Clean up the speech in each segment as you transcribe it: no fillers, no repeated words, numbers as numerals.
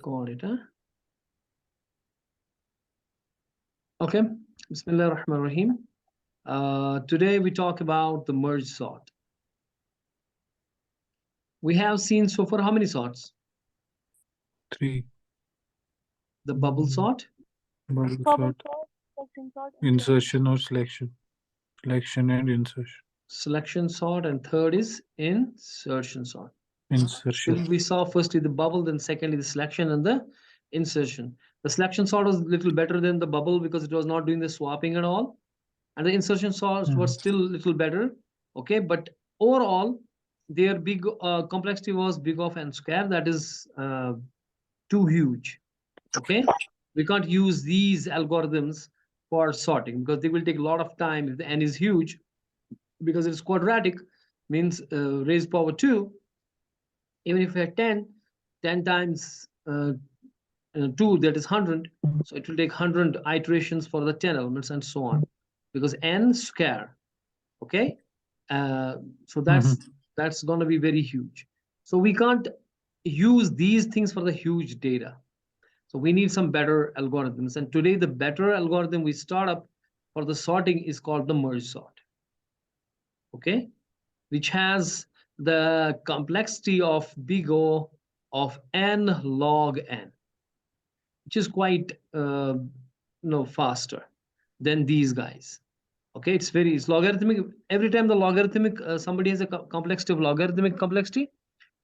Got it, huh? Okay. Bismillah ar-Rahman ar-Rahim. Today we talk about the merge sort. We have seen so far how many sorts? 3. The bubble sort, Bubble Bubble sort, sort, selection sort, insertion or selection. Selection and insertion. selection sort, and third is insertion sort. Insertion. We saw firstly the bubble, then secondly the selection and the insertion. The selection sort was a little better than the bubble because it was not doing the swapping at all. And the insertion sort was still a little better. Okay, but overall, their big complexity was big of n square. That is too huge. Okay, we can't use these algorithms for sorting because they will take a lot of time if the n is huge, because it's quadratic, means raised power 2. Even if we had 10 times 2, that is 100. So it will take 100 iterations for the 10 elements and so on, because n square. Okay, so that's going to be very huge. So we can't use these things for the huge data. So we need some better algorithms. And today the better algorithm we start up for the sorting is called the merge sort. Okay, which has the complexity of big O of n log n, which is quite faster than these guys. Okay, it's logarithmic. Every time the logarithmic somebody has a complexity of logarithmic complexity,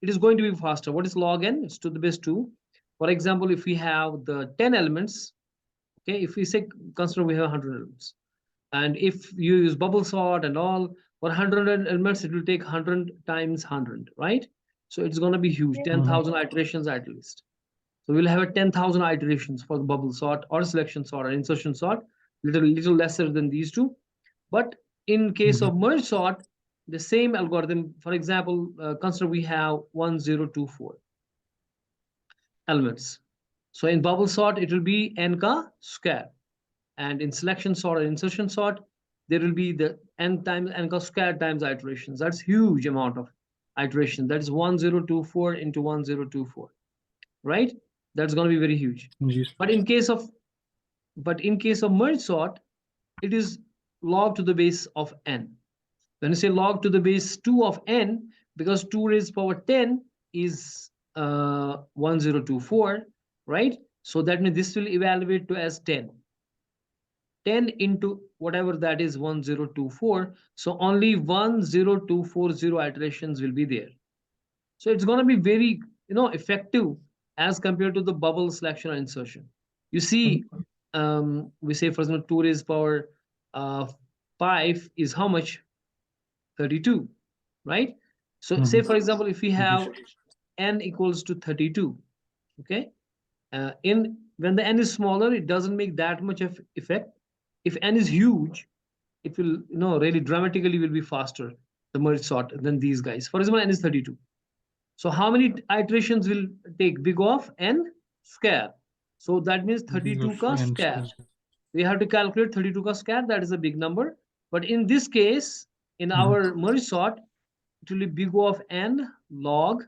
it is going to be faster. What is log n? It's to the base 2. For example, if we have the 10 elements, okay, if we say consider we have 100 elements, and if you use bubble sort and all, for 100 elements, it will take 100 times 100, right? So it's going to be huge, 10,000 iterations at least. So we'll have a 10,000 iterations for the bubble sort or selection sort or insertion sort, little lesser than these two. But in case of merge sort, the same algorithm, for example, consider we have 1024 elements. So in bubble sort, it will be n ka square. And in selection sort or insertion sort, there will be the n times n ka square times iterations. That's huge amount of iteration. That is 1024 into 1024, right? That's going to be very huge. Yes. But in case of merge sort, it is log to the base of n. When you say log to the base 2 of n, because 2 raised power 10 is 1024, right? So that means this will evaluate to as 10. 10 into whatever that is 1024. So only 10240 iterations will be there. So it's going to be very effective as compared to the bubble selection or insertion. You see, we say for example 2 raised power 5 is how much? 32, right? So say for example if we have n equals to 32, okay, when the n is smaller, it doesn't make that much of effect. If n is huge, it will really dramatically will be faster, the merge sort, than these guys. For example, n is 32. So how many iterations will take? Big of n square. So that means 32 ka square. We have to calculate 32 ka square. That is a big number. But in this case, in our merge sort, it will be big O of n log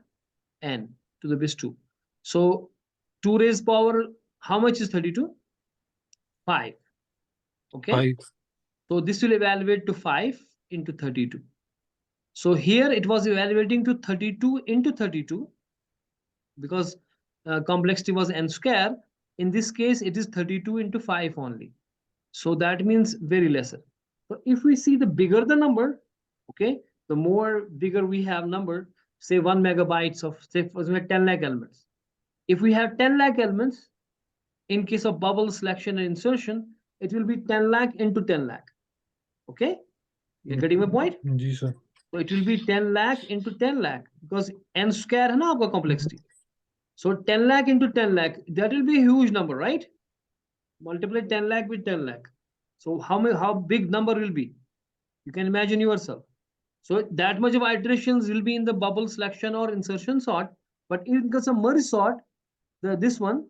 n to the base 2. So 2 raised power, how much is 32? 5. Okay. 5. So this will evaluate to 5 into 32. So here it was evaluating to 32 into 32 because complexity was n square. In this case, it is 32 into 5 only. So that means very lesser. So if we see the bigger the number, okay, the more bigger we have number, say 1 megabytes of, say for example 10 lakh elements. If we have 10 lakh elements, in case of bubble selection and insertion, it will be 10 lakh into 10 lakh. Okay, you're getting my point? Yes, sir. So it will be 10 lakh into 10 lakh because n square है ना आपका complexity. So 10 lakh into 10 lakh, that will be a huge number, right? Multiply 10 lakh with 10 lakh. So how big number will be? You can imagine yourself. So that much of iterations will be in the bubble selection or insertion sort. But in case of merge sort, this one,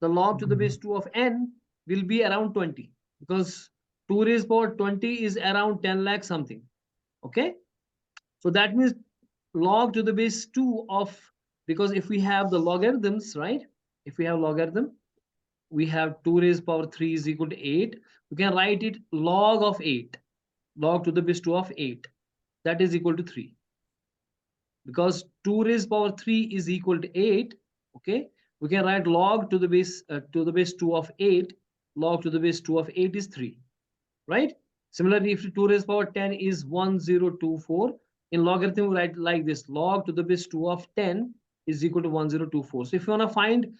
the log to the base 2 of n will be around 20 because 2 raised power 20 is around 10 lakh something. Okay, so that means log to the base 2 of because if we have the logarithms, right? If we have logarithm, we have 2 raised power 3 is equal to 8. We can write it log of 8, log to the base 2 of 8. That is equal to 3. Because 2 raised power 3 is equal to 8, okay? We can write log to the base 2 of 8. Log to the base 2 of 8 is 3, right? Similarly, if 2 raised power 10 is 1024, in logarithm we write like this: log to the base 2 of 10 is equal to 1024. So if you want to find,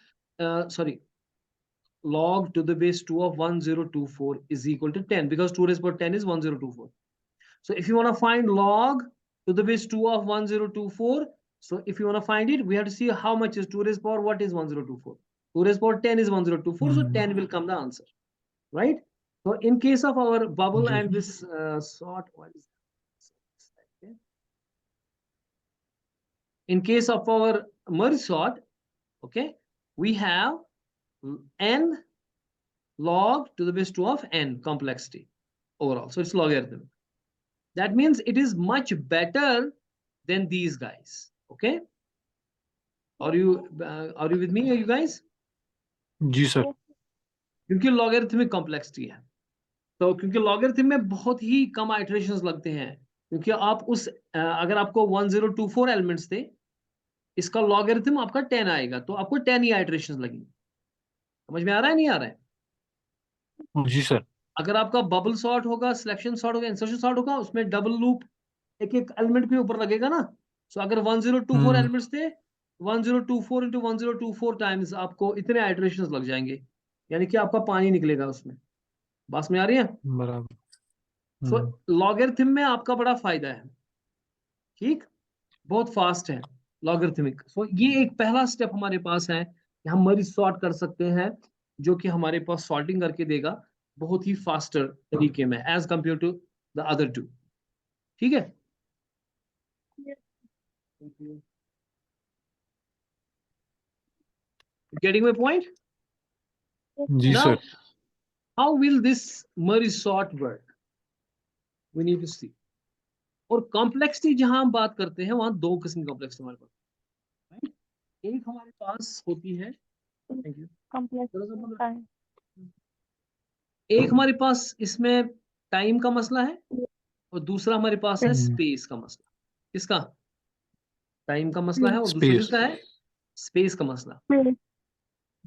log to the base 2 of 1024 is equal to 10, because 2 raised power 10 is 1024. So if you want to find log to the base 2 of 1024, so if you want to find it, we have to see how much is 2 raised power, what is 1024. 2 raised power 10 is 1024, so 10 will come the answer, right? So in case of our bubble Yes. and this sort, what is that? Okay. In case of our merge sort, okay, we have n log to the base 2 of n complexity overall. So it's logarithm. That means it is much better than these guys. Okay. Are you with me, are you guys? जी sir. क्योंकि logarithmic complexity है, तो क्योंकि logarithm में बहुत ही कम iterations लगते हैं, क्योंकि आप उस अगर आपको 1024 एलिमेंट्स थे, इसका लॉगरिथम आपका 10 आएगा, तो आपको 10 ही आइटरेशंस लगेंगे. समझ में आ रहा है, नहीं आ रहा है? जी सर. अगर आपका बबल सॉर्ट होगा, सिलेक्शन सॉर्ट होगा, इंसर्शन सॉर्ट होगा, उसमें डबल लूप एक एक एलिमेंट के ऊपर लगेगा ना. सो अगर 1024 एलिमेंट्स थे, 1024 into 1024 टाइम्स आपको इतने आइटरेशंस लग जाएंगे, यानी कि आपका पानी निकलेगा उसमें. बात में आ रही है? बराबर. सो लॉगरिथम में आपका बड़ा फायदा है, ठीक, बहुत फास्ट है लॉगरिथमिक. सो ये एक पहला स्टेप हमारे पास है कि हम मरीज सॉर्ट कर सकते हैं, जो कि हमारे पास सॉर्टिंग करके देगा बहुत ही फास्टर तरीके में as compare to the other two. ठीक है. Getting my point? जी Now, sir. how will this merge sort work? We need to see. और कॉम्प्लेक्सिटी जहां हम बात करते हैं, वहां दो किस्म की कॉम्प्लेक्सिटी हमारे पास, राइट? एक हमारे पास होती है, थैंक यू, एक हमारे पास इसमें टाइम का मसला है, और दूसरा हमारे पास है स्पेस का मसला. किसका? टाइम का मसला है, और दूसरा Space. किसका है? स्पेस का मसला.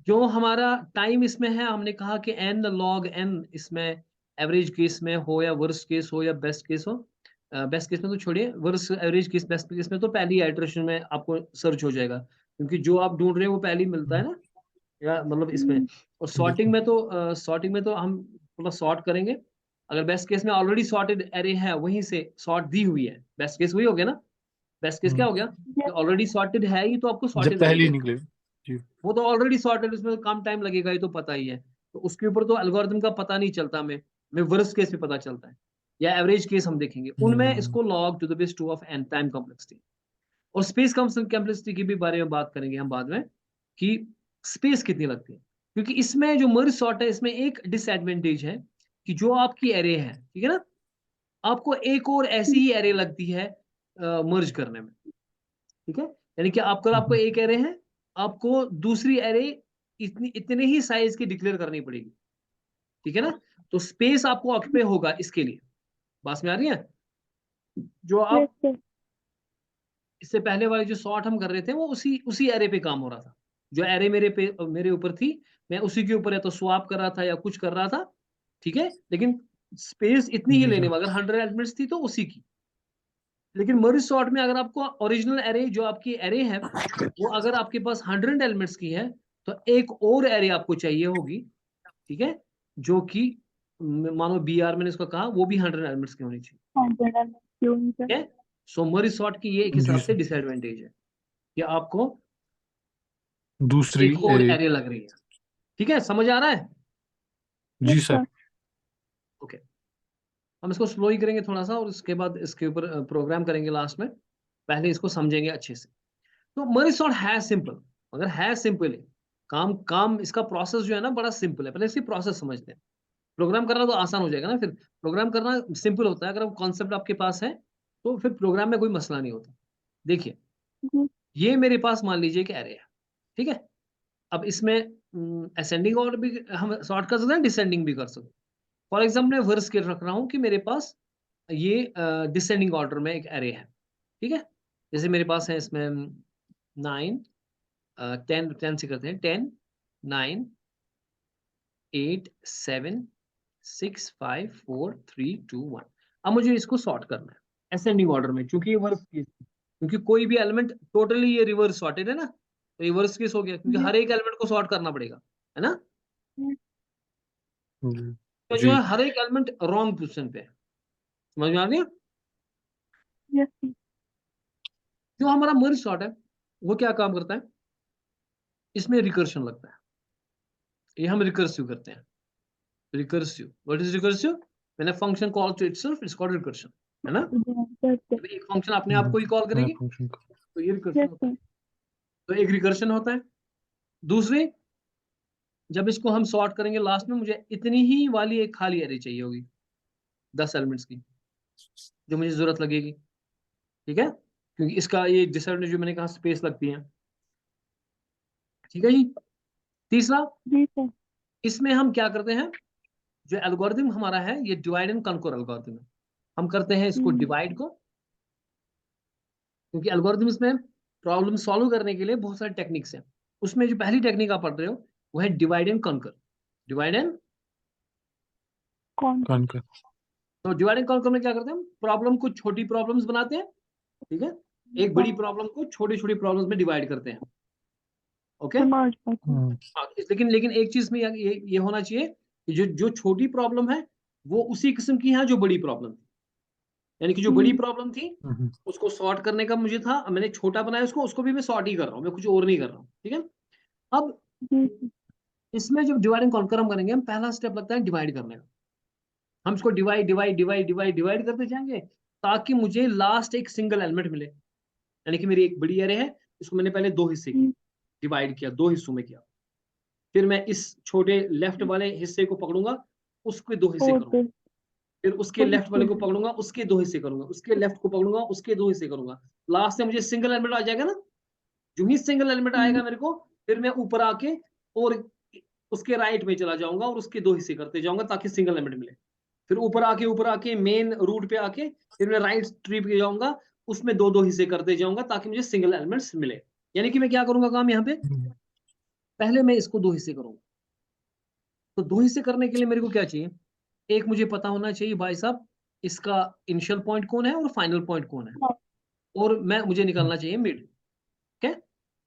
जो हमारा टाइम इसमें है, हमने कहा कि n log n इसमें एवरेज केस में हो या वर्स्ट केस हो या बेस्ट केस हो. बेस्ट केस में तो छोड़िए, worst average case best case में तो पहली आइटरेशन में आपको सर्च हो जाएगा, क्योंकि जो आप ढूंढ रहे हैं वो पहली मिलता है ना, या मतलब इसमें. और सॉर्टिंग में तो हम थोड़ा सॉर्ट करेंगे. अगर बेस्ट केस में ऑलरेडी सॉर्टेड एरे है, वहीं से सॉर्ट दी हुई है, बेस्ट केस वही हो गया ना. बेस्ट केस क्या हो गया? ऑलरेडी सॉर्टेड है ही, तो आपको जब सॉर्टेड पहली निकले. जी. वो तो ऑलरेडी सॉर्टेड, उसमें तो कम टाइम लगेगा, ये तो पता ही है. तो उसके ऊपर तो एल्गोरिथम का पता नहीं चलता, हमें वर्स्ट केस में पता चलता है, या एवरेज केस हम देखेंगे उनमें इसको log to the base 2 of n time complexity. और स्पेस कॉम्प्लेक्सिटी की भी बारे में बात करेंगे हम बाद में, कि स्पेस कितनी लगती है. क्योंकि इसमें जो मर्ज सॉर्ट है, इसमें एक डिसएडवांटेज है कि जो आपकी एरे है, ठीक है ना, आपको एक और ऐसी ही एरे लगती है मर्ज करने में. ठीक है, यानी कि आपको एक एरे है, आपको दूसरी एरे इतने ही साइज की डिक्लेयर करनी पड़ेगी. ठीक है ना. तो स्पेस आपको ऑक्यूपाई होगा इसके लिए. बात में आ रही है? जो आप इससे पहले वाले जो सॉर्ट हम कर रहे थे, वो उसी एरे पे काम हो रहा था. जो एरे मेरे ऊपर थी, मैं उसी के ऊपर या तो स्वैप कर रहा था या कुछ कर रहा था. ठीक है, लेकिन स्पेस इतनी ही लेने में, अगर 100 एलिमेंट्स थी तो उसी की. लेकिन मर्ज सॉर्ट में अगर आपको ओरिजिनल एरे, जो आपकी एरे है, वो अगर आपके पास 100 एलिमेंट्स की है, तो एक और एरे आपको चाहिए होगी. ठीक है, जो कि मानो BR मैंने इसको कहा, वो भी 100 एलिमेंट्स की होनी चाहिए. ठीक है. सो मर्ज सॉर्ट की ये एक हिसाब से डिसएडवांटेज है कि आपको दूसरी एक और एरे लग रही है. ठीक है, समझ आ रहा है? जी सर. ओके, हम इसको स्लो ही करेंगे थोड़ा सा, और उसके बाद इसके ऊपर प्रोग्राम करेंगे लास्ट में. पहले इसको समझेंगे अच्छे से. तो मर्ज सॉर्ट है सिंपल, मगर है सिंपल है. काम इसका प्रोसेस जो है ना, बड़ा सिंपल है. पहले इसकी प्रोसेस समझते हैं. प्रोग्राम करना तो आसान हो जाएगा ना, फिर प्रोग्राम करना सिंपल होता है. अगर कॉन्सेप्ट आपके पास है, तो फिर प्रोग्राम में कोई मसला नहीं होता. देखिए, ये मेरे पास मान लीजिए कि एरे है, ठीक है। अब इसमें असेंडिंग ऑर्डर भी हम सॉर्ट कर सकते हैं, डिसेंडिंग भी कर सकते हैं। फॉर एग्जाम्पल मैं वर्स के रख रहा हूँ कि मेरे पास ये डिसेंडिंग ऑर्डर में एक एरे है, ठीक है। जैसे मेरे पास है इसमें 9 10 से करते हैं 10 9 8 7 6 5 4 3 2 1। अब मुझे इसको सॉर्ट करना है असेंडिंग ऑर्डर में, क्योंकि ये वर्स केस, क्योंकि कोई भी एलिमेंट टोटली ये रिवर्स सॉर्टेड है ना, तो ये वर्स केस हो गया, क्योंकि जी हर एक एलिमेंट को सॉर्ट करना पड़ेगा, है ना। तो जो जी है हर एक एलिमेंट रॉन्ग पोजीशन पे है, समझ में आ गया। Yes sir. जो हमारा मर्ज सॉर्ट है वो क्या काम करता है, इसमें रिकर्शन लगता है, ये हम रिकर्सिव करते हैं। Recursive, what is recursive? When a function calls to itself it's called recursion, है ना। जब एक फंक्शन अपने आप को ही कॉल करेगी फंक्शन का तो ये रिकर्शन यस होता है। सर। तो एक रिकर्शन होता है। दूसरे, जब इसको हम सॉर्ट करेंगे लास्ट में मुझे इतनी ही वाली एक खाली एरे चाहिए होगी 10 एलिमेंट्स की, जो मुझे जरूरत लगेगी, ठीक है, क्योंकि इसका ये डिसएडवांटेज जो मैंने कहा स्पेस लगती है, ठीक है जी। तीसरा, जी सर। इसमें हम क्या करते हैं, जो एल्गोरिथम हमारा है ये डिवाइड एंड कॉन्कर एल्गोरिथम है। हम करते हैं इसको डिवाइड को, क्योंकि एल्गोरिथम्स में प्रॉब्लम सॉल्व करने के लिए बहुत सारे टेक्निक्स हैं। उसमें जो पहली टेक्निक आप पढ़ रहे हो वो है divide and conquer. Divide and, कौन? का तो डिवाइड एंड कॉन्कर में क्या करते हैं, हम प्रॉब्लम को छोटी प्रॉब्लम्स बनाते हैं, ठीक है, एक बड़ी प्रॉब्लम को छोटी छोटी प्रॉब्लम्स में डिवाइड करते हैं, ओके। समझ पाता हूँ। लेकिन लेकिन एक चीज में ये होना चाहिए कि जो जो छोटी प्रॉब्लम है वो उसी किस्म की है जो बड़ी प्रॉब्लम थी, यानी कि जो बड़ी प्रॉब्लम थी उसको सॉर्ट करने का मुझे था, मैंने छोटा बनाया उसको, उसको भी मैं सॉर्ट ही कर रहा हूँ, मैं कुछ और नहीं कर रहा हूँ, ठीक है। अब जी सर। इसमें जब डिवाइड एंड कॉन्कर हम करेंगे, हम पहला स्टेप लगता है डिवाइड करने का। हम इसको divide divide divide divide divide करते जाएंगे ताकि मुझे लास्ट एक सिंगल एलिमेंट मिले, यानी कि मेरी एक बड़ी एरे है, इसको मैंने पहले दो हिस्से किए, डिवाइड किया, दो हिस्सों में किया, फिर मैं इस छोटे लेफ्ट वाले हिस्से को पकड़ूंगा, उसके दो हिस्से और करूंगा, फिर उसके लेफ्ट वाले को पकड़ूंगा, उसके दो हिस्से करूंगा, उसके लेफ्ट को पकड़ूंगा, उसके दो हिस्से करूंगा, लास्ट में मुझे सिंगल एलिमेंट आ जाएगा ना। जो ही सिंगल एलिमेंट आएगा मेरे को, फिर मैं ऊपर आके और उसके राइट में चला जाऊंगा और उसके दो हिस्से करते जाऊंगा ताकि सिंगल एलिमेंट मिले। फिर ऊपर आके मेन रूट पे आके फिर मैं राइट ट्री पे जाऊंगा, उसमें दो दो हिस्से करते जाऊंगा ताकि मुझे सिंगल एलिमेंट्स मिले। यानी कि मैं क्या करूंगा काम यहाँ पे, पहले मैं इसको दो हिस्से करूंगा। तो दो हिस्से करने के लिए मेरे को क्या चाहिए, एक मुझे पता होना चाहिए भाई साहब इसका इनिशियल पॉइंट कौन है और फाइनल पॉइंट कौन है, और मैं मुझे निकालना चाहिए mid, okay.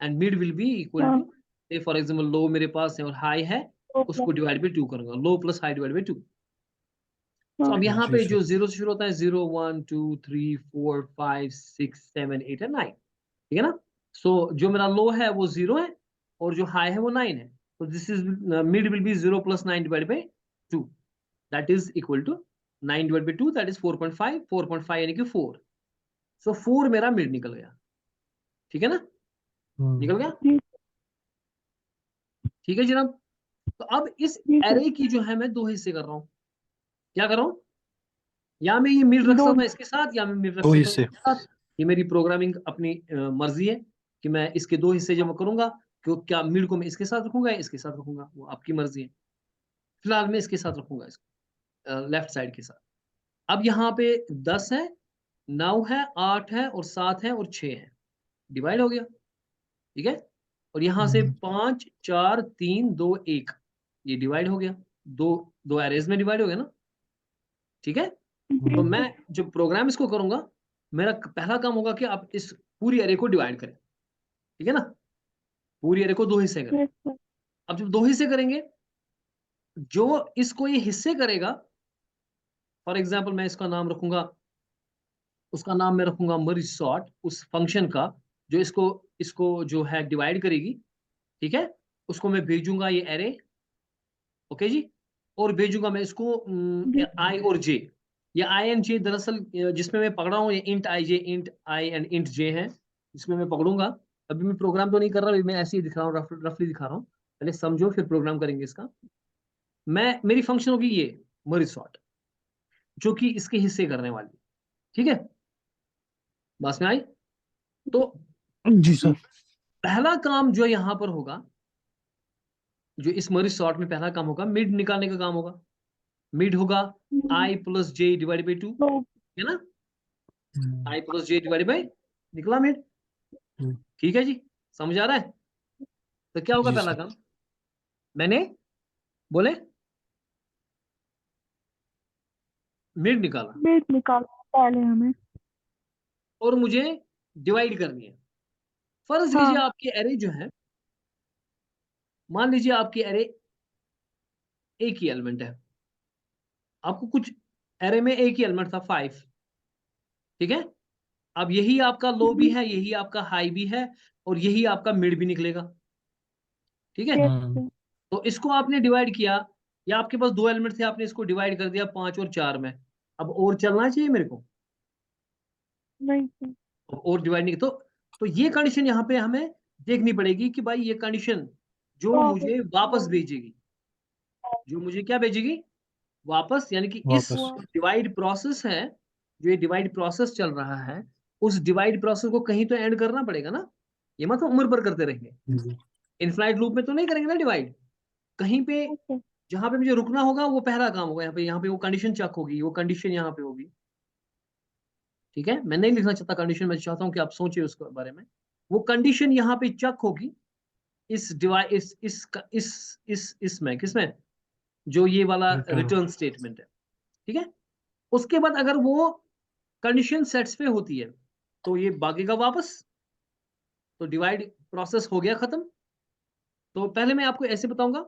And mid will be equal to, for example लो मेरे पास है और हाई है, उसको डिवाइड बाई 2 करूंगा, लो प्लस हाई डिवाइड बाई 2। तो अब यहाँ जी पे सर जो जीरो से शुरू होता है 0 1 2 3 4 5 6 7 8 एंड 9, ठीक है ना। सो जो मेरा लो है वो 0 है और जो हाई है वो 9 है, तो this is mid will be 0 plus 9 divide by 2, that is equal to 9 divide by 2, that is 4.5, 4.5 यानी कि 4। सो 4 मेरा मिड निकल गया, ठीक है ना, निकल गया, ठीक है जनाब। तो अब इस एरे की जो है मैं दो हिस्से कर रहा हूँ, क्या कर रहा हूँ, या मैं ये मिड रख दो। सकता हूँ इसके साथ, या मैं मिड रख दो सकता हूँ हिस्से इसके साथ। ये मेरी प्रोग्रामिंग अपनी मर्जी है कि मैं इसके दो हिस्से जमा करूंगा, कि क्या मिड को मैं इसके साथ रखूंगा या इसके साथ रखूंगा, वो आपकी मर्जी है। फिलहाल मैं इसके साथ रखूंगा, इसको लेफ्ट साइड के साथ। अब यहाँ पे 10 है, 9 है, 8 है और 7 है और 6 है, डिवाइड हो गया, ठीक है। और यहाँ से 5 4 3 2 1, ये डिवाइड हो गया, दो दो एरेज में डिवाइड हो गया ना, ठीक है। तो मैं जब प्रोग्राम इसको करूंगा, मेरा पहला काम होगा कि आप इस पूरी एरे को डिवाइड करें, ठीक है ना, पूरी एरे को दो हिस्से करें। अब जब दो हिस्से करेंगे, जो इसको ये हिस्से करेगा, फॉर एग्जाम्पल मैं इसका नाम रखूंगा, उसका नाम मैं रखूंगा मर्ज सॉर्ट, उस फंक्शन का जो इसको इसको जो है डिवाइड करेगी, ठीक है, उसको मैं भेजूंगा ये एरे, ओके जी। और भेजूंगा मैं इसको आई और जे, ये आई एंड जे दरअसल जिसमें मैं पकड़ा हूँ, ये int I J, int I and int J है, जिसमें मैं पकड़ूंगा। अभी मैं प्रोग्राम तो नहीं कर रहा, अभी मैं ऐसे ही दिखा रहा हूँ, रफली दिखा रहा हूँ, पहले समझो फिर प्रोग्राम करेंगे इसका। मैं मेरी फंक्शन होगी ये मर्ज सॉर्ट, जो कि इसके हिस्से करने वाली, ठीक है, बस में आई। तो जी सर। पहला काम जो यहाँ पर होगा, जो इस मर्ज सॉर्ट में पहला काम होगा, मिड निकालने का काम होगा। मिड होगा i plus J divide by 2, तो है ना। हम्म, i plus J divide by, निकला मिड। हम्म, ठीक है जी, समझ आ रहा है। तो क्या होगा जी पहला सर। काम, मैंने बोले मिड निकाला मिड निकालना पहले हमें। और मुझे डिवाइड करनी है। फर्ज लीजिए हाँ आपकी एरे जो है, मान लीजिए आपकी एरे एक ही एलिमेंट है, आपको कुछ एरे में एक ही एलिमेंट था 5, ठीक है। अब यही आपका लो भी है, यही आपका हाई भी है, और यही आपका मिड भी निकलेगा, ठीक है। यस हम्म, सर। तो इसको आपने डिवाइड किया, या आपके पास दो एलिमेंट थे, आपने इसको डिवाइड कर दिया 5 और 4 में। अब और चलना चाहिए मेरे को, नहीं सर। और डिवाइड नहीं। तो ये कंडीशन यहाँ पे हमें देखनी पड़ेगी कि भाई ये कंडीशन जो वापस मुझे वापस भेजेगी, जो मुझे क्या भेजेगी, वापस, यानी कि इस वापस। डिवाइड प्रोसेस है, जो ये डिवाइड प्रोसेस चल रहा है, उस डिवाइड प्रोसेस को कहीं तो एंड करना पड़ेगा ना। ये मतलब उम्र भर करते रहेंगे, जी। इनफाइनाइट लूप में तो नहीं करेंगे ना डिवाइड। कहीं पे सर। जहां पे मुझे रुकना होगा वो पहला काम होगा, यहाँ पे वो कंडीशन चेक होगी, वो कंडीशन यहाँ पे होगी, ठीक है। मैं नहीं लिखना चाहता कंडीशन, मैं चाहता हूँ कि आप सोचिए उसके बारे में। वो कंडीशन यहाँ पे चेक होगी इस डिवाइड इसमें किसमें, जो ये वाला रिटर्न। रिटर्न स्टेटमेंट है, ठीक है। उसके बाद अगर वो कंडीशन सेटिस्फाई होती है तो ये भागेगा वापस, तो डिवाइड प्रोसेस हो गया खत्म। तो पहले मैं आपको ऐसे बताऊंगा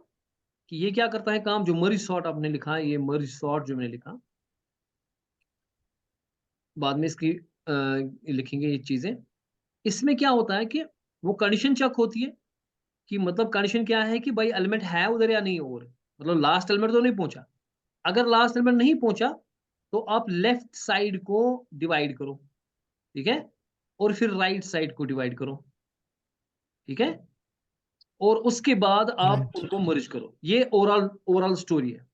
कि ये क्या करता है काम, जो मर्ज सॉर्ट आपने लिखा है, ये मर्ज सॉर्ट जो मैंने लिखा, बाद में इसकी लिखेंगे ये चीजें। इसमें क्या होता है कि वो कंडीशन चेक होती है, कि मतलब कंडीशन क्या है कि भाई एलिमेंट है उधर या नहीं, और मतलब लास्ट एलिमेंट तो नहीं पहुंचा। अगर लास्ट एलिमेंट नहीं पहुंचा तो आप लेफ्ट साइड को डिवाइड करो, ठीक है, और फिर राइट साइड को डिवाइड करो, ठीक है, और उसके बाद आप राइट। उनको मर्ज करो। ये ओवरऑल ओवरऑल स्टोरी है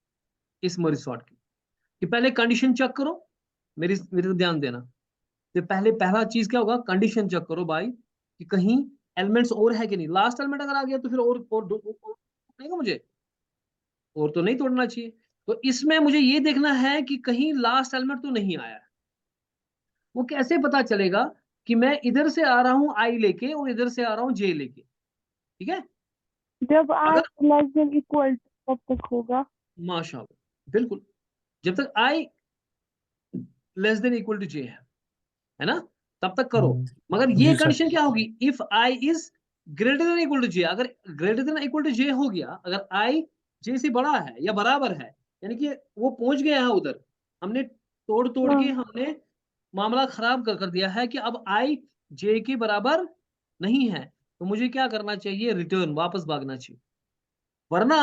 इस मर्ज सॉर्ट की, कि पहले कंडीशन चेक करो। मेरी मेरे को ध्यान देना, तो पहले पहला चीज क्या होगा, कंडीशन चेक करो भाई, कि कहीं एलिमेंट्स और है कि नहीं। लास्ट एलिमेंट अगर आ गया तो फिर और नहीं मुझे, और तो नहीं तोड़ना चाहिए। तो इसमें मुझे ये देखना है कि कहीं लास्ट एलिमेंट तो नहीं आया है। वो कैसे पता चलेगा कि मैं इधर से आ रहा हूं आई लेके और इधर से आ रहा हूं जे लेके, ठीक है। जब आई अगर लेस देन इक्वल तब तक होगा। माशाल्लाह, बिल्कुल, जब तक आई लेस देन इक्वल टू जे है ना, तब तक करो। मगर ये जी सर। कंडीशन क्या होगी, if I is greater than equal to J. अगर greater than equal to J हो गया, अगर आई जे से बड़ा है या बराबर है, यानी कि वो पहुंच गया है उधर, हमने तोड़ तोड़ के हाँ हमने मामला खराब कर दिया है कि अब आई जे के बराबर नहीं है, तो मुझे क्या करना चाहिए, रिटर्न, वापस भागना चाहिए। वरना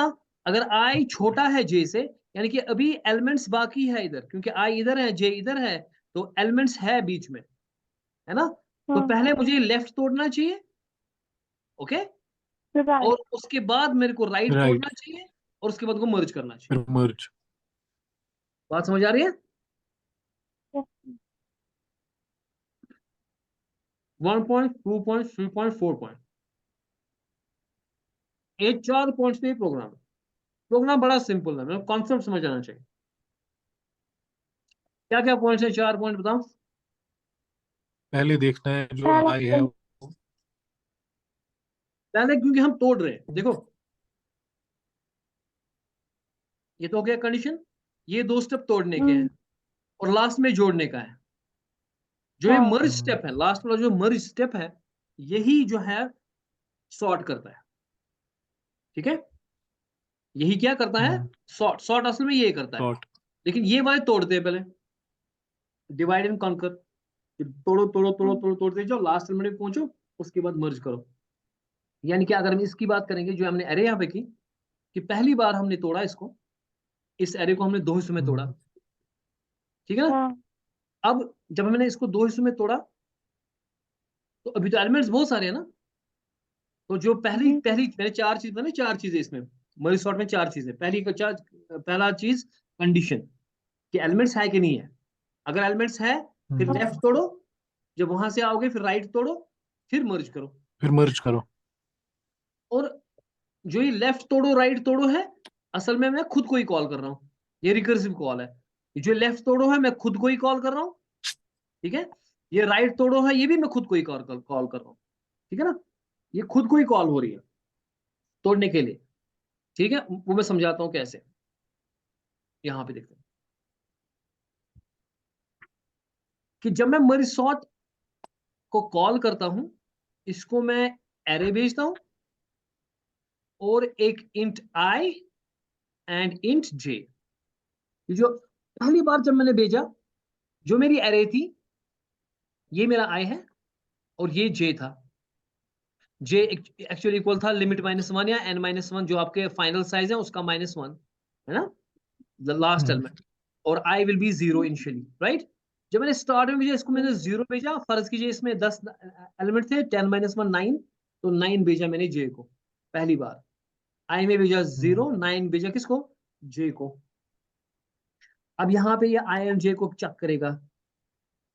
अगर आई छोटा है जे से, यानी कि अभी एलिमेंट्स बाकी है इधर, क्योंकि आई इधर है जे इधर है, तो एलिमेंट्स है बीच में, है ना। तो हाँ। पहले मुझे लेफ्ट तोड़ना चाहिए, ओके, फिर राइट। और उसके बाद मेरे को राइट राइट। तोड़ना चाहिए, और उसके बाद को मर्ज करना चाहिए। फिर मर्ज। बात समझ आ रही है। 1 पॉइंट, 2 पॉइंट, 3 पॉइंट, 4 पॉइंट, ये 4 पॉइंट्स पे प्रोग्राम है। प्रोग्राम बड़ा सिंपल है, मतलब कॉन्सेप्ट समझ आना चाहिए। क्या क्या पॉइंट्स है, 4 पॉइंट बताओ। पहले देखना है जो पहला आई है। पहले क्योंकि हम तोड़ रहे हैं, देखो ये तो हो गया कंडीशन, ये 2 स्टेप तोड़ने के हैं, और लास्ट में जोड़ने का है। जो ये हाँ मर्ज स्टेप है, लास्ट वाला जो मर्ज स्टेप है, यही जो है सॉर्ट करता है, ठीक है। यही क्या करता है, सॉर्ट। सॉर्ट असल में ये करता है, डॉट। लेकिन ये वाले तोड़ते हैं पहले, डिवाइड एंड कॉन्कर। तोड़ो तोड़ो तोड़ो तोड़ो, तोड़ते जाओ, लास्ट एलिमेंट में पहुंचो, उसके बाद मर्ज करो। यानी कि अगर हम इसकी बात करेंगे, जो हमने एरे यहाँ पे की, कि पहली बार हमने तोड़ा इसको, इस एरे को हमने 2 हिस्सों में तोड़ा, ठीक है ना। हाँ अब जब हमने इसको 2 हिस्सों में तोड़ा, तो अभी तो एलिमेंट्स बहुत सारे हैं ना। तो जो पहली जी। पहली मैंने 4 चीज मैंने 4 चीजें इसमें, मर्ज सॉर्ट में 4 चीजें। पहला चीज कंडीशन, कि एलिमेंट्स है कि नहीं है। अगर एलिमेंट्स है, फिर लेफ्ट तोड़ो, जब वहां से आओगे फिर राइट तोड़ो, फिर मर्ज करो। फिर मर्ज करो। और जो ये लेफ्ट तोड़ो राइट तोड़ो है, असल में मैं खुद को ही कॉल कर रहा हूँ, ये रिकर्सिव कॉल है। जो लेफ्ट तोड़ो है मैं खुद को ही कॉल कर रहा हूँ, ठीक है। ये राइट तोड़ो है, ये भी मैं खुद को ही कॉल कर रहा हूँ, ठीक है ना। ये खुद को ही कॉल हो रही है तोड़ने के लिए, ठीक है। वो मैं समझाता हूँ कैसे। यहां पे देखते हैं कि जब मैं मर्ज सॉर्ट को कॉल करता हूं, इसको मैं एरे भेजता हूं और एक इंट आई एंड इंट जे। जो पहली बार जब मैंने भेजा, जो मेरी एरे थी, ये मेरा आई है और ये जे था। जे एक्चुअली इक्वल था लिमिट -1 या n-1, जो आपके फाइनल साइज है उसका -1, है ना, द लास्ट एलिमेंट। और I will be 0 initially, right. जब मैंने स्टार्ट में भेजा, इसको मैंने 0 भेजा। फर्ज कीजिए इसमें 10 एलिमेंट थे, 10-1 9, तो 9 भेजा मैंने जे को पहली बार। आई में भेजा 0, 9 भेजा किसको, जे को। अब यहाँ पे ये आई एंड जे को चेक करेगा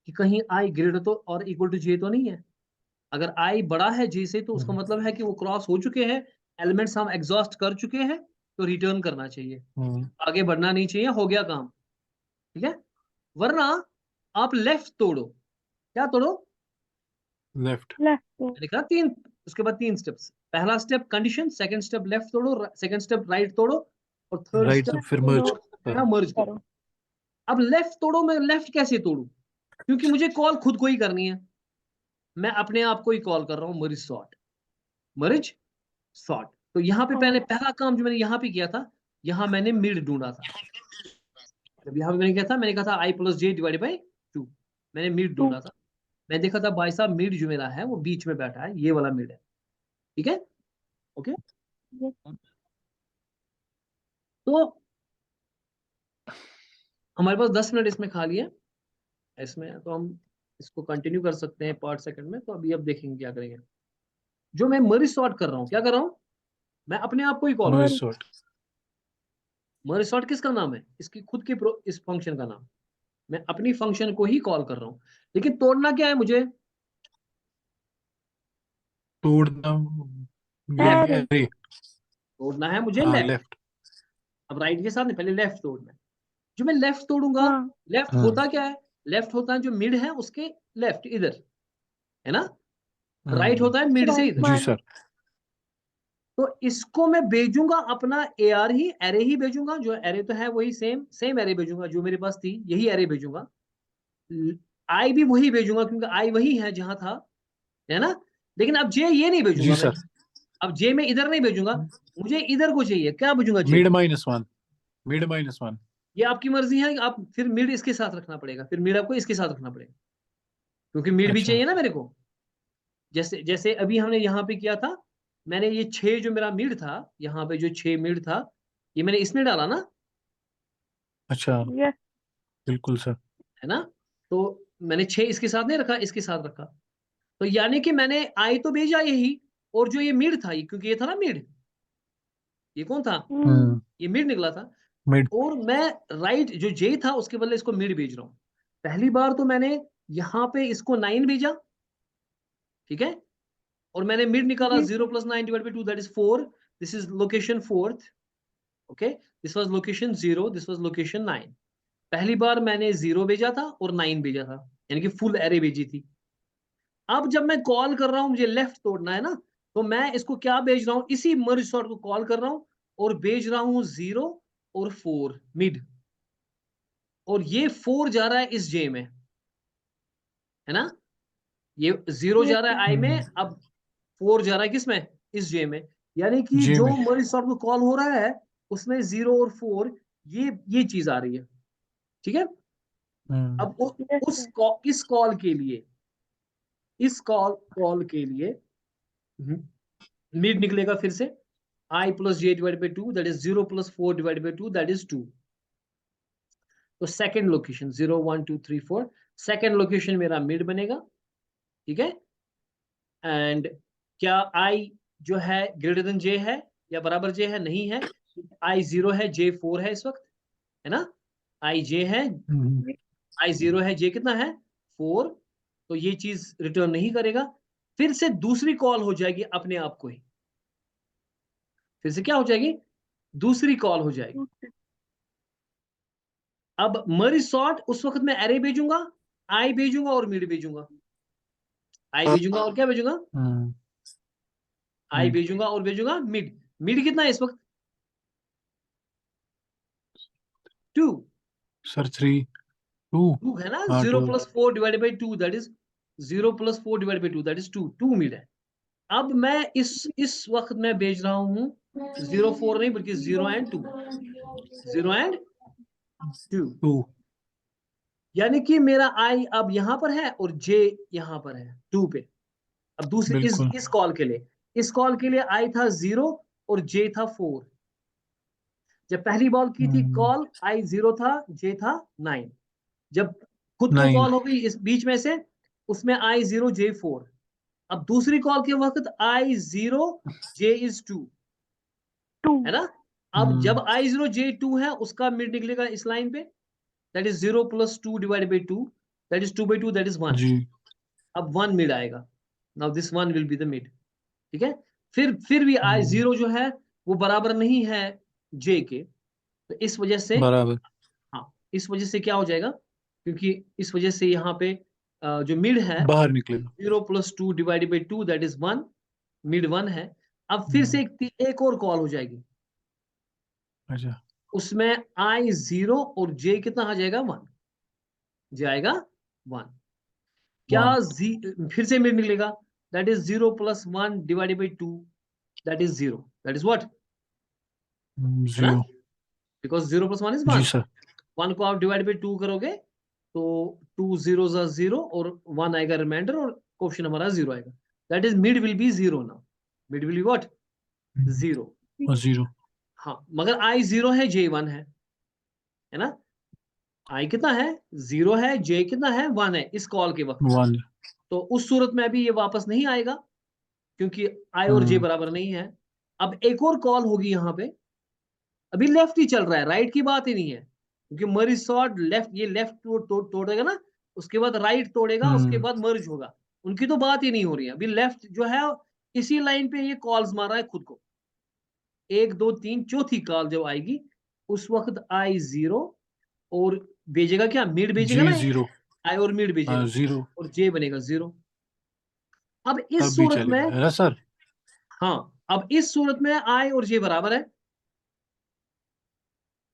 कि कहीं आई ग्रेटर तो और इक्वल टू जे तो नहीं है। अगर आई बड़ा है जे से, तो उसका मतलब है कि वो क्रॉस हो चुके हैं, एलिमेंट्स हम एग्जॉस्ट कर चुके हैं, तो रिटर्न करना चाहिए, आगे बढ़ना नहीं चाहिए, हो गया काम, ठीक है। वरना आप लेफ्ट तोड़ो, क्या तोड़ो, लेफ्ट। लेफ्ट। मैंने कहा 3, उसके बाद 3 स्टेप्स। पहला step condition, second step left तोड़ो, सेकंड स्टेप राइट तोड़ो, और थर्ड राइट से स्टेप फिर मर्ज करो। मर्ज करो। अब लेफ्ट तोड़ो, मैं लेफ्ट कैसे तोड़ू, क्योंकि मुझे कॉल खुद को ही करनी है। मैं अपने आप को ही कॉल कर रहा हूँ, मर्ज सॉर्ट, मर्ज सॉर्ट। तो यहाँ पे मैंने पहला काम जो मैंने यहाँ पे किया था, यहाँ मैंने मिड ढूंढा था। जब यहाँ पे मैंने क्या था, मैंने कहा था i + j / 2, मैंने मिड ढूंढा था। मैं देखा था भाई साहब मिड जो मेरा है वो बीच में बैठा है, ये वाला मिड है, ठीक है, ओके। तो हमारे पास 10 मिनट इसमें खाली है, इसमें तो हम इसको कंटिन्यू कर सकते हैं पार्ट सेकंड में। तो अभी अब देखेंगे क्या करेंगे। जो मैं मर्ज सॉर्ट कर रहा हूँ, क्या कर रहा हूँ, मैं अपने आप को ही कॉल कर रहा मर्ज हूँ। सॉर्ट। मर्ज सॉर्ट किसका नाम है, इसकी खुद की इस फंक्शन का नाम। मैं अपनी फंक्शन को ही कॉल कर रहा हूँ, लेकिन तोड़ना क्या है मुझे, तोड़ना लेफ्ट। एरे। तोड़ना है मुझे हाँ लेफ्ट। लेफ्ट। अब राइट के साथ नहीं, पहले लेफ्ट तोड़ना है। जो मैं लेफ्ट तोड़ूंगा, हाँ। लेफ्ट होता क्या है, लेफ्ट होता है जो मिड है उसके लेफ्ट इधर, है ना। राइट होता है मिड से इधर। जी सर। तो इसको मैं भेजूंगा अपना AR ही, एरे ही भेजूंगा। जो एरे तो है वही सेम एरे भेजूंगा जो मेरे पास थी, यही एरे भेजूंगा। आई भी वही भेजूंगा क्योंकि आई वही है जहां था, है ना। लेकिन अब जे ये नहीं जी भेजूंगा मैं। सर। अब जे में इधर नहीं भेजूंगा, मुझे इधर को चाहिए, क्या भेजूंगा, जे। मिड -1। मिड -1। ये आपकी मर्जी है, आप फिर मिड इसके साथ रखना पड़ेगा, फिर मिड आपको इसके साथ रखना पड़ेगा, क्योंकि मिड भी अच्छा। चाहिए ना मेरे को। जैसे जैसे अभी हमने यहाँ पे किया था, मैंने ये 6 जो मेरा मिड था, यहाँ पे जो 6 मिड था, ये मैंने इसमें डाला ना, अच्छा। यस। बिल्कुल सर। है ना। तो मैंने 6 इसके साथ नहीं रखा, इसके साथ रखा। तो यानी कि मैंने आई तो भेजा यही, और जो ये मिड था, ये क्योंकि ये था ना मिड, ये कौन था, ये मिड निकला था। मिड। और मैं राइट जो जे था उसके बदले इसको मिड भेज रहा हूँ। पहली बार तो मैंने यहाँ पे इसको 9 भेजा, ठीक है। और मैंने मिड निकाला, 0 + 9 / 2, that is 4। This is location 4th, okay. This was location 0, this was location 9। पहली बार मैंने 0 भेजा था और 9 भेजा था, यानी कि फुल एरे भेजी थी। अब जब मैं कॉल कर रहा हूं, मुझे लेफ्ट तोड़ना है ना, तो मैं इसको क्या भेज रहा हूं, इसी मर्ज सॉर्ट को कॉल कर रहा हूं और भेज रहा हूं 0 और 4 मिड। और ये 4 जा रहा है इस जे में, है ना। ये 0 जा रहा है आई में, अब 4 जा रहा है किसमें, इस जे में। यानी कि जे जो में। मर्ज सॉर्ट को कॉल हो रहा है उसमें 0 और 4, ये चीज आ रही है, ठीक है। अब इस कॉल के लिए, इस कॉल के लिए मिड निकलेगा फिर से, I + j / 2, that is 0 + 4 / 2, that is 2। तो सेकंड लोकेशन 0 1 2 3 4, सेकंड लोकेशन मेरा मिड बनेगा, ठीक है। एंड क्या I जो है ग्रेटर देन j है या बराबर j है, नहीं है। I 0 है, j 4 है इस वक्त, है ना। I j है, I 0 है, j कितना है, 4। तो ये चीज रिटर्न नहीं करेगा। फिर से दूसरी कॉल हो जाएगी अपने आप को ही, फिर से क्या हो जाएगी, दूसरी कॉल हो जाएगी। अब मर्ज सॉर्ट उस वक्त मैं एरे भेजूंगा, आई भेजूंगा और मिड भेजूंगा, आई भेजूंगा और क्या भेजूंगा, आई मिड भेजूंगा और भेजूंगा मिड। मिड कितना है इस वक्त, 2 सर 3 2 है ना, हाँ 0 2 plus 4 divided by 2 that is 0 plus 4 divided by 2 that is 2, 2 mid है। अब मैं इस वक्त मैं भेज रहा हूं 0 4 नहीं बल्कि 0 एंड 2, 0 एंड 2, 2 यानी कि मेरा आई अब यहां पर है और जे यहां पर है 2 पे। अब दूसरी बिल्कुल इस कॉल के लिए, इस कॉल के लिए आई था 0 और जे था 4। जब पहली बॉल की थी कॉल आई 0 था, जे था 9। जब खुद को 9 कॉल हो गई इस बीच में से, उसमें आई 0 जे 4। अब दूसरी कॉल के वक्त आई 0 जे इज 2, 2 है ना। अब जब आई 0 जे 2 है उसका मिड निकलेगा इस लाइन पे, that is 0 plus 2 divided by 2 that is 2 by 2 that is 1। जी अब 1 मिड आएगा, now this 1 will be the mid, ठीक है। फिर भी आई 0 जो है वो बराबर नहीं है जे के, तो इस वजह से, बराबर हाँ इस वजह से क्या हो जाएगा, क्योंकि इस वजह से यहाँ पे जो मिड है बाहर निकलेगा 0 plus 2 divided by 2 that is 1, mid 1 है। अब फिर से एक और कॉल हो जाएगी, अच्छा उसमें आई 0 और जे कितना आ जाएगा 1, जे आएगा 1। क्या 1 फिर से मिड निकलेगा, that is 0 plus 1 divided by 2 that is 0, that is what, है ना, 0 बिकॉज 0 प्लस 1 इज जी 1। सर 1 को आप डिवाइड बाई 2 करोगे तो 2 0 0 और 1 आएगा रिमाइंडर और क्वेश्चन हमारा 0 आएगा, that is mid will be 0 now, mid will be what, 0। और 0 हाँ मगर आई 0 है जे 1 है ना, आई कितना है 0 है, जे कितना है 1 है इस कॉल के वक्त। 1 तो उस सूरत में अभी ये वापस नहीं आएगा क्योंकि आई और जे बराबर नहीं है। अब एक और कॉल होगी यहाँ पे, अभी लेफ्ट ही चल रहा है, राइट की बात ही नहीं है, क्योंकि मर्ज सॉर्ट लेफ्ट, ये लेफ्ट तोड़ेगा ना, उसके बाद राइट तोड़ेगा, उसके बाद मर्ज होगा, उनकी तो बात ही नहीं हो रही है। अभी लेफ्ट जो है इसी लाइन पे ये कॉल्स मार रहा है खुद को, 1 2 3 चौथी कॉल जब आएगी उस वक्त आई 0 और भेजेगा क्या, मिड भेजेगा जी ना, 0 आई और मिड हाँ भेजेगा 0 और जे बनेगा 0। अब इस तब भी सूरत में, चलेगा है ना सर हाँ अब इस सूरत में आई और जे बराबर है,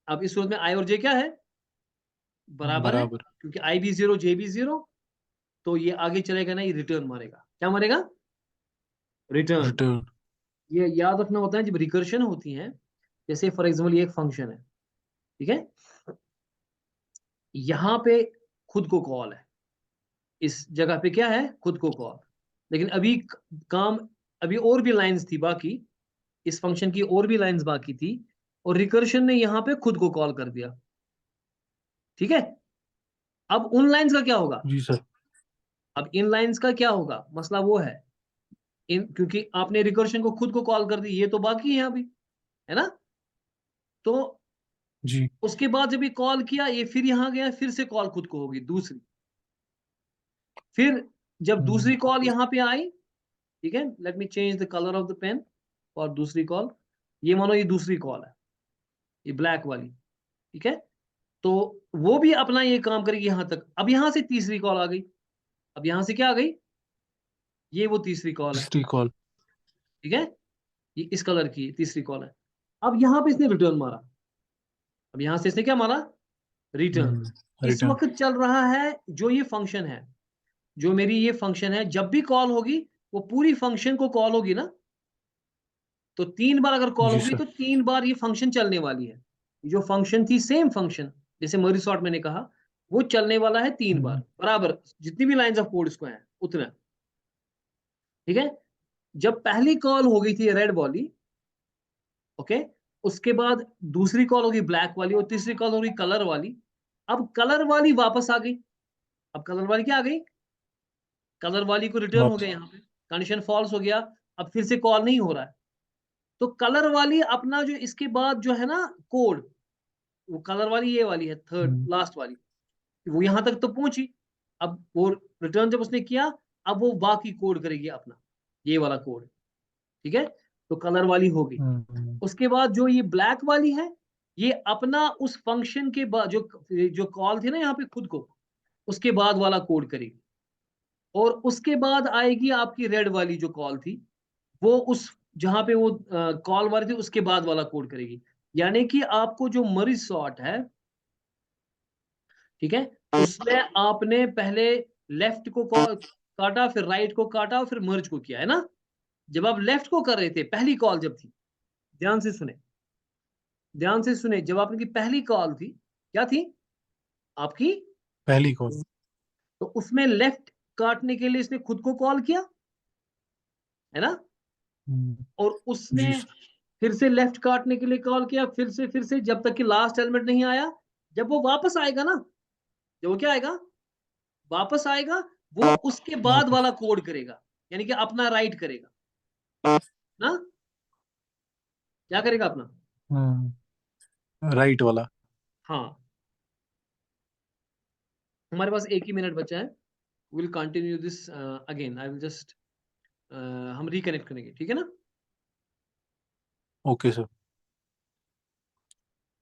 अब इस सूरत में आई और जे क्या है, बराबर है, बराबर क्योंकि आई भी 0 जे भी 0। तो ये आगे चलेगा ना, ये रिटर्न मारेगा, क्या मारेगा, रिटर्न। रिटर्न ये याद रखना होता है जब रिकर्शन होती है, जैसे फॉर एग्जाम्पल ये एक फंक्शन है, ठीक है, यहाँ पे खुद को कॉल है, इस जगह पे क्या है, खुद को कॉल, लेकिन अभी काम, अभी और भी लाइंस थी बाकी, इस फंक्शन की और भी लाइंस बाकी थी, और रिकर्शन ने यहाँ पे खुद को कॉल कर दिया, ठीक है। अब उन लाइंस का क्या होगा, जी सर अब इन लाइंस का क्या होगा, मसला वो है, इन क्योंकि आपने रिकर्शन को खुद को कॉल कर दी, ये तो बाकी है अभी, है ना। तो जी उसके बाद जब ये कॉल किया, ये फिर यहां गया, फिर से कॉल खुद को होगी दूसरी, फिर जब दूसरी कॉल यहाँ पे आई, ठीक है, let me change the colour of the pen और दूसरी कॉल, ये मानो ये दूसरी कॉल है, ये ब्लैक वाली, ठीक है, तो वो भी अपना ये काम करेगी यहां तक। अब यहां से तीसरी कॉल आ गई, अब यहां से क्या आ गई, ये वो तीसरी कॉल है, तीसरी कॉल ठीक है, ये इस कलर की तीसरी कॉल है। अब यहां पे इसने रिटर्न मारा, अब यहां से इसने क्या मारा, रिटर्न। इस रिटर्न वक्त चल रहा है जो ये फंक्शन है, जो मेरी ये फंक्शन है, जब भी कॉल होगी वो पूरी फंक्शन को कॉल होगी ना, तो 3 बार अगर कॉल जी होगी सर तो 3 बार ये फंक्शन चलने वाली है। जो फंक्शन थी सेम फंक्शन, जैसे मर्ज सॉर्ट मैंने कहा, वो चलने वाला है 3 बार बराबर, जितनी भी लाइंस ऑफ कोड इसको है उतना, ठीक है। जब पहली कॉल हो गई थी रेड वाली, ओके, उसके बाद दूसरी कॉल होगी ब्लैक वाली और तीसरी कॉल होगी कलर वाली। अब कलर वाली वापस आ गई, अब कलर वाली क्या आ गई, कलर वाली को रिटर्न हो वापस गया, यहाँ पे कंडीशन फॉल्स हो गया, अब फिर से कॉल नहीं हो रहा है। तो कलर वाली अपना जो इसके बाद जो है ना कोड, वो कलर वाली ये वाली है थर्ड लास्ट वाली, वो यहां तक तो पहुंची। अब वो रिटर्न जब उसने किया अब वो बाकी कोड करेगी अपना, ये वाला कोड, ठीक है। तो कलर वाली होगी। उसके बाद जो ये ब्लैक वाली है, ये अपना उस फंक्शन के बाद जो कॉल थी ना यहाँ पे खुद को, उसके बाद वाला कोड करेगी। और उसके बाद आएगी आपकी रेड वाली जो कॉल थी, वो उस जहां पे वो कॉल वाली थी उसके बाद वाला कोड करेगी। यानी कि आपको जो मर्ज सॉर्ट है, ठीक है, उसमें आपने पहले लेफ्ट को काटा, फिर राइट को काटा, फिर मर्ज को किया, है ना। जब आप लेफ्ट को कर रहे थे, पहली कॉल जब थी, ध्यान से सुने, ध्यान से सुने, जब आपकी पहली कॉल थी, क्या थी आपकी, पहली कॉल। तो उसमें लेफ्ट काटने के लिए इसने खुद को कॉल किया, है ना। और उसने जी फिर से लेफ्ट काटने के लिए कॉल किया, फिर से जब तक कि लास्ट एलिमेंट नहीं आया। जब वो वापस आएगा ना, जब वो क्या आएगा, वापस आएगा, वो उसके बाद वापस। वाला कोड करेगा, यानी कि अपना राइट करेगा ना। क्या करेगा अपना, राइट वाला। हाँ। हमारे पास 1 ही मिनट बचा है। Will continue this again, I will just हम रिकनेक्ट करेंगे, ठीक है ना। Okay sir.